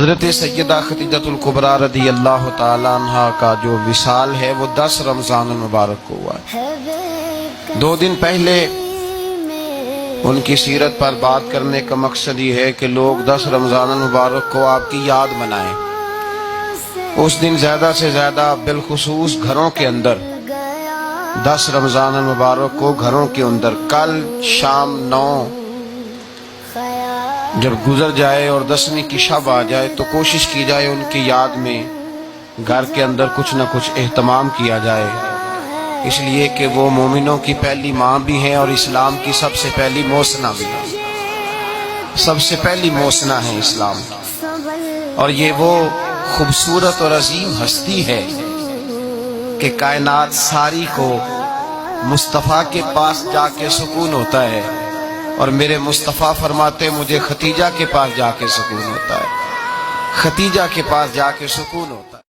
حضرت سیدہ خدیجۃ الکبریٰ رضی اللہ تعالی عنہ کا جو وصال ہے وہ 10 رمضان المبارک کو ہوا ہے۔ 2 دن پہلے ان کی سیرت پر بات کرنے کا مقصد یہ ہے کہ لوگ 10 رمضان المبارک کو آپ کی یاد منائیں۔ اس دن زیادہ سے زیادہ بالخصوص گھروں کے اندر 10 رمضان المبارک کو گھروں کے اندر کل شام 9 جب گزر جائے اور 10ویں کی شب آ جائے تو کوشش کی جائے ان کی یاد میں گھر کے اندر کچھ نہ کچھ اہتمام کیا جائے، اس لیے کہ وہ مومنوں کی پہلی ماں بھی ہیں اور اسلام کی سب سے پہلی موسنا بھی ہے، سب سے پہلی موسنا ہے اسلام، اور یہ وہ خوبصورت اور عظیم ہستی ہے کہ کائنات ساری کو مصطفیٰ کے پاس جا کے سکون ہوتا ہے، اور میرے مصطفیٰ فرماتے مجھے ختیجہ کے پاس جا کے سکون ہوتا ہے، ختیجہ کے پاس جا کے سکون ہوتا ہے۔